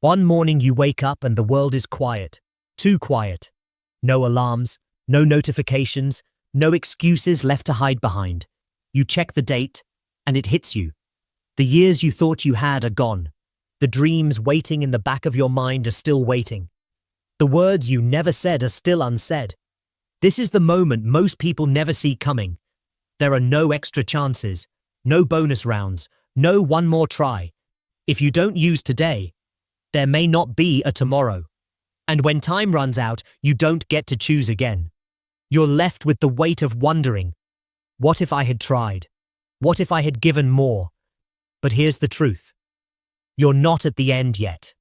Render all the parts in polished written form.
One morning you wake up and the world is quiet. Too quiet. No alarms, no notifications, no excuses left to hide behind. You check the date, and it hits you. The years you thought you had are gone. The dreams waiting in the back of your mind are still waiting. The words you never said are still unsaid. This is the moment most people never see coming. There are no extra chances, no bonus rounds, no one more try. If you don't use today, there may not be a tomorrow. And when time runs out, you don't get to choose again. You're left with the weight of wondering, what if I had tried? What if I had given more? But here's the truth. You're not at the end yet.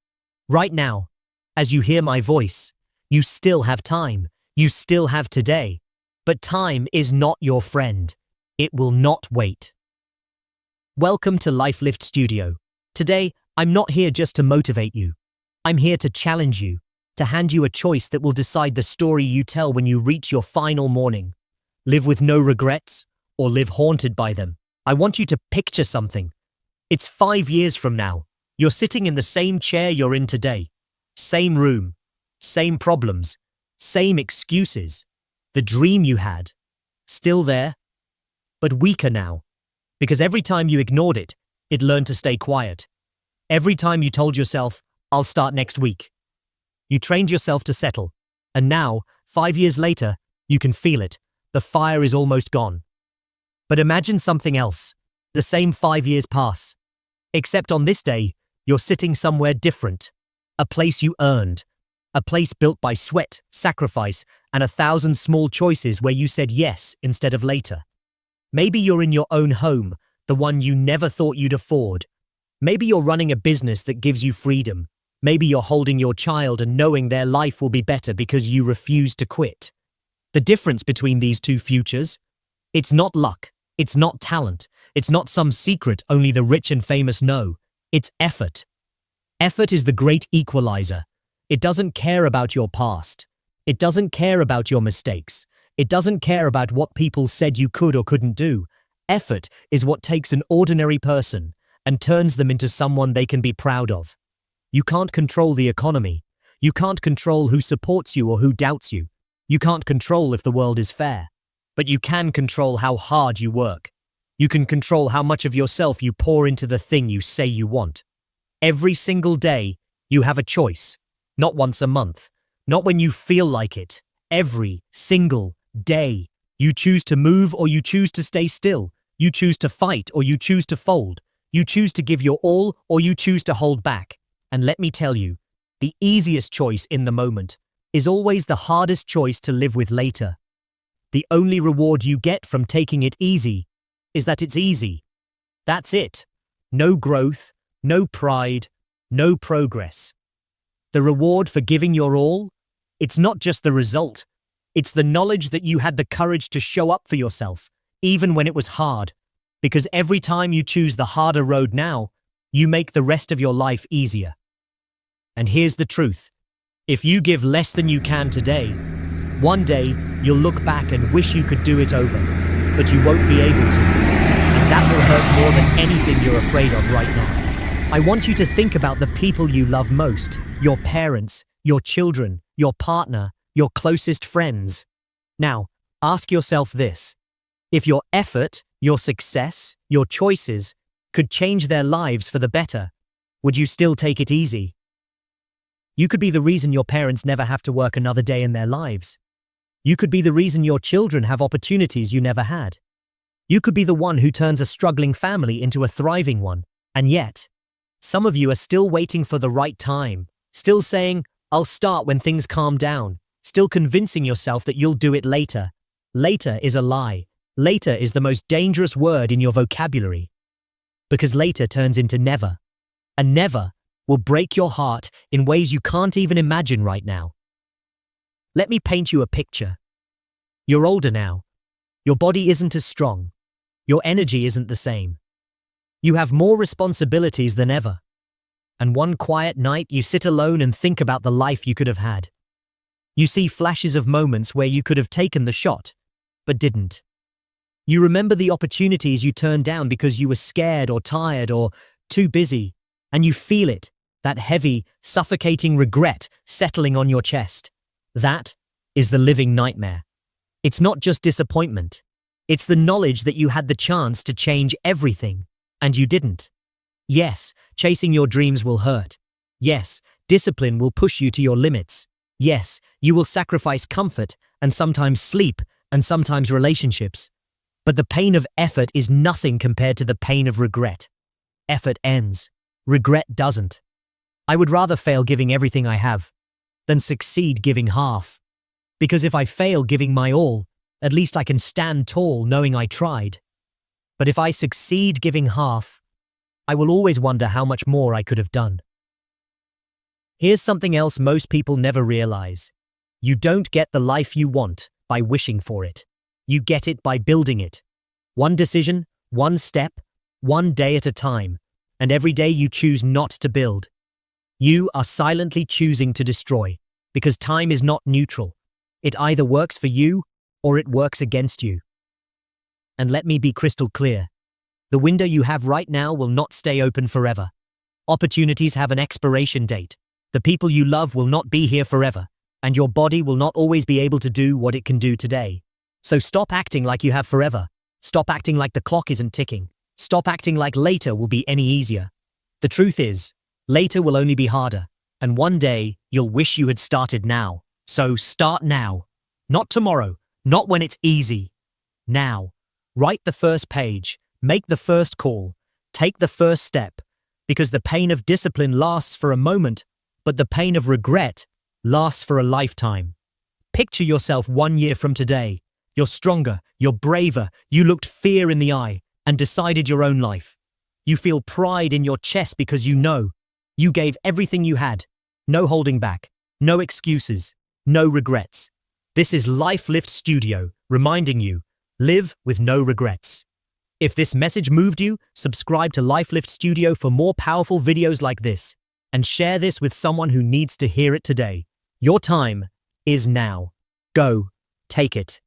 Right now, as you hear my voice, you still have time. You still have today. But time is not your friend. It will not wait. Welcome to Life Lift Studio. Today, I'm not here just to motivate you. I'm here to challenge you, to hand you a choice that will decide the story you tell when you reach your final morning. Live with no regrets, or live haunted by them. I want you to picture something. It's 5 years from now. You're sitting in the same chair you're in today. Same room. Same problems. Same excuses. The dream you had. Still there, but weaker now. Because every time you ignored it, it learned to stay quiet. Every time you told yourself, I'll start next week. You trained yourself to settle. And now, 5 years later, you can feel it. The fire is almost gone. But imagine something else. The same 5 years pass. Except on this day, you're sitting somewhere different. A place you earned. A place built by sweat, sacrifice, and 1,000 small choices where you said yes instead of later. Maybe you're in your own home, the one you never thought you'd afford. Maybe you're running a business that gives you freedom. Maybe you're holding your child and knowing their life will be better because you refuse to quit. The difference between these two futures? It's not luck. It's not talent. It's not some secret only the rich and famous know. It's effort. Effort is the great equalizer. It doesn't care about your past. It doesn't care about your mistakes. It doesn't care about what people said you could or couldn't do. Effort is what takes an ordinary person and turns them into someone they can be proud of. You can't control the economy. You can't control who supports you or who doubts you. You can't control if the world is fair. But you can control how hard you work. You can control how much of yourself you pour into the thing you say you want. Every single day, you have a choice. Not once a month. Not when you feel like it. Every single day. You choose to move or you choose to stay still. You choose to fight or you choose to fold. You choose to give your all or you choose to hold back. And let me tell you, the easiest choice in the moment is always the hardest choice to live with later. The only reward you get from taking it easy is that it's easy. That's it. No growth, no pride, no progress. The reward for giving your all? It's not just the result. It's the knowledge that you had the courage to show up for yourself, even when it was hard. Because every time you choose the harder road now, you make the rest of your life easier. And here's the truth. If you give less than you can today, one day you'll look back and wish you could do it over, but you won't be able to. And that will hurt more than anything you're afraid of right now. I want you to think about the people you love most, your parents, your children, your partner, your closest friends. Now, ask yourself this. If your effort, your success, your choices could change their lives for the better, would you still take it easy? You could be the reason your parents never have to work another day in their lives. You could be the reason your children have opportunities you never had. You could be the one who turns a struggling family into a thriving one. And yet, some of you are still waiting for the right time, still saying, I'll start when things calm down, still convincing yourself that you'll do it later. Later is a lie. Later is the most dangerous word in your vocabulary. Because later turns into never. And never will break your heart in ways you can't even imagine right now. Let me paint you a picture. You're older now. Your body isn't as strong. Your energy isn't the same. You have more responsibilities than ever. And one quiet night you sit alone and think about the life you could have had. You see flashes of moments where you could have taken the shot, but didn't. You remember the opportunities you turned down because you were scared or tired or too busy, and you feel it. that heavy, suffocating regret settling on your chest. That is the living nightmare. It's not just disappointment. It's the knowledge that you had the chance to change everything, and you didn't. Yes, chasing your dreams will hurt. Yes, discipline will push you to your limits. Yes, you will sacrifice comfort and sometimes sleep and sometimes relationships. But the pain of effort is nothing compared to the pain of regret. Effort ends. Regret doesn't. I would rather fail giving everything I have than succeed giving half. Because if I fail giving my all, at least I can stand tall knowing I tried. But if I succeed giving half, I will always wonder how much more I could have done. Here's something else most people never realize. You don't get the life you want by wishing for it. You get it by building it. One decision, one step, one day at a time. And every day you choose not to build, you are silently choosing to destroy, because time is not neutral. It either works for you or it works against you. And let me be crystal clear. The window you have right now will not stay open forever. Opportunities have an expiration date. The people you love will not be here forever, and your body will not always be able to do what it can do today. So stop acting like you have forever. Stop acting like the clock isn't ticking. Stop acting like later will be any easier. The truth is, later will only be harder, and one day you'll wish you had started now. So start now. Not tomorrow, not when it's easy. Now. Write the first page, make the first call, take the first step, because the pain of discipline lasts for a moment, but the pain of regret lasts for a lifetime. Picture yourself 1 year from today. You're stronger, you're braver, you looked fear in the eye and decided your own life. You feel pride in your chest because you know you gave everything you had. No holding back, no excuses, no regrets. This is Life Lift Studio, reminding you, live with no regrets. If this message moved you, subscribe to Life Lift Studio for more powerful videos like this, and share this with someone who needs to hear it today. Your time is now. Go, take it.